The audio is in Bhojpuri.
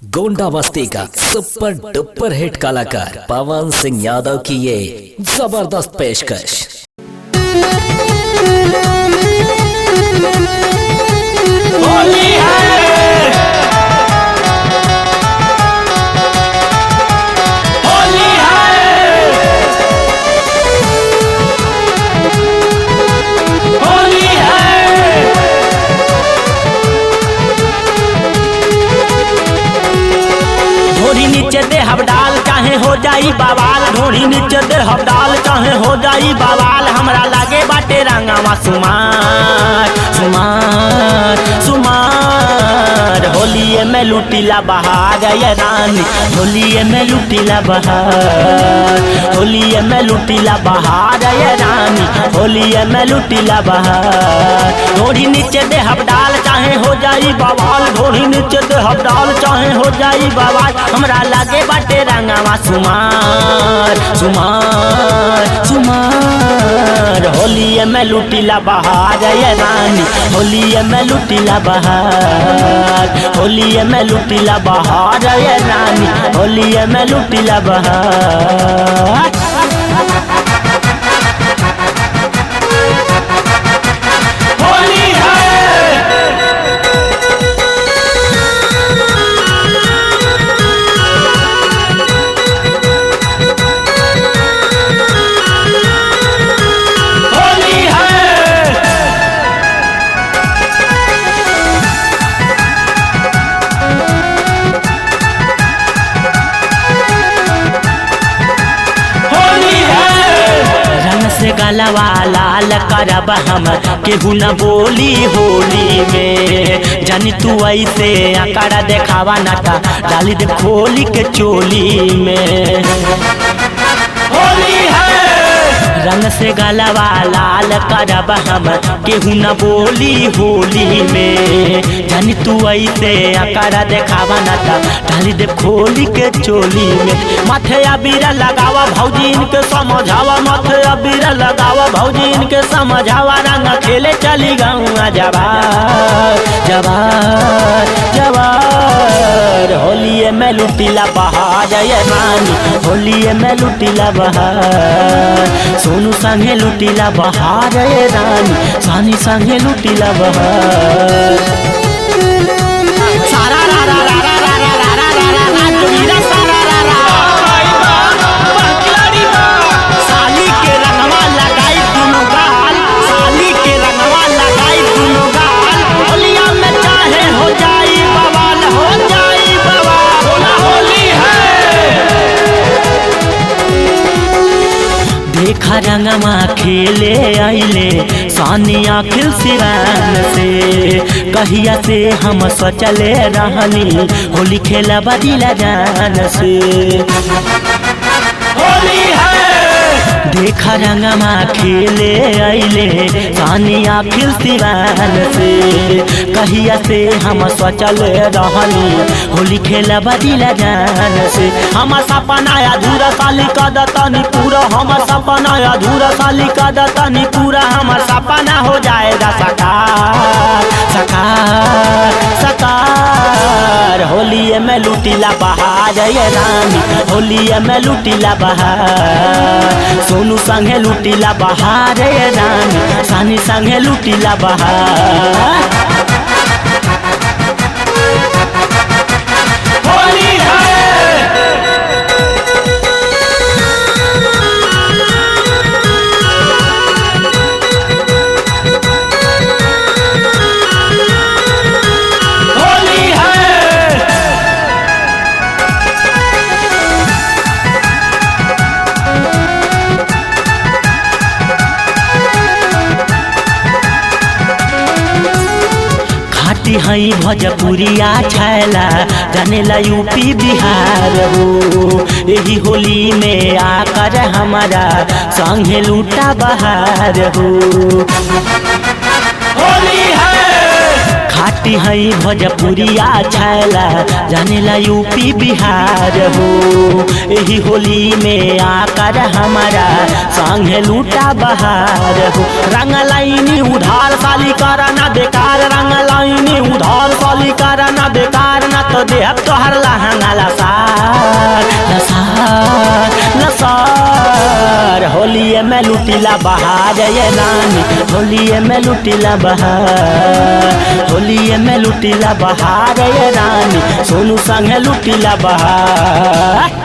गोंडा बस्ती का सुपर डुपर हिट कलाकार पवन सिंह यादव की ये जबरदस्त पेशकश। होली है, होली है, होली है। ढोरी नीचे दे हबडाल चाहे हो जाई बवाल, ढोरी नीचे दे हबडाल चाहे हो जाई बवाल। हमरा लागे बाटे रंगावा सुमार सुमार सुमार। होलिये में लुटीला बहार ये रानी, होलिये में लुटीला बहार, होलिये में लुटीला बहार ये रानी, होलिये में लुटीला बहार। ढोरी नीचे दे हबडाल चाहे हो जाई बवाल, ढोरी नीचे दे हबडाल चाहे हो जाई बवाल। हमरा लागे बाटे रंगावा सुमार सुमार सुमार। होलिये में लुटीला बहार ये रानी, होलिये में लुटीला बहार, होलिये में लुटीला बहार ये रानी, होलिये में लुटीला बहार। होली गलवा लाल करब हम केहू न बोली होली में। जानी तू ऐसे आकड़ा देखावा नाटा डाली दे खोली के चोली में। होली है, रंग से गलवा लाल करब हम केहू न बोली होली में। जानी तू ऐसे आकड़ा देखावा नाटा डाली दे खोली के चोली में। माथे अबीर लगावा भौजी इनके समझावा, माथे अबीर लगावा भौजी इनके समझावा। रंग खेले चली गौआ जवार जवार जवार। होलिये में लुटीला बहार ये रानी, होलिये में लुटीला बहार। सोनू संगे लुटीला बहार ये रानी, सानी संगे लुटीला बहार। सारा रा रा रा रा रा रा रा रा रा रा जोगीरा सारा रा रा। साली के रंगवा लगाई दुनो गाल, साली के रंगवा लगाई दुनो गाल। होलिया में चाहे हो जाई बवाल, हो जाई बवाल। होला होली है, देखा रंगवा खेले आइले सानिया खिल सिवान से। कहिया से हम सोचले रहनी होली खेला बदिला जान से। होली है, देखा रंगमा खेले आइले सानिया खिल सिवान से। कहिया से हम सोचले रहनी होली खेला बदिला जान से। हम सपना अधूरा साली का दतनी पूरा, हम सपना अधूरा साली का दतनी पूरा। हमर सपना हो जाएगा साकार साकार साकार। होलिये में लुटीला बहार ये रानी, होलिये में लुटीला बहार। सोनू संगे लुटीला बहार ये रानी, सानी संगे लुटीला बहार। होली हई भोजपुरिया छैला जानेला यूपी बिहार हो। यही होली में आकर हमारा संगे लूटा बहार हो। होली है, खाटी हई भोजपुरिया छैला जानेला यूपी बिहार हो। यही होली में आकर हमारा संगे लूटा बहार हो। रंग लाइनी उधार साली करा ना बेकार रंग लाइनी उधार साली करा ना बेकार ना तो देह तोहर लहंगा लसार लसार लसार होलिये में लुटिला बहार ये रानी होलिये में लुटिला बहार होलिये में लुटिला बहार ये रानी सोनू संगे लुटिला बहार।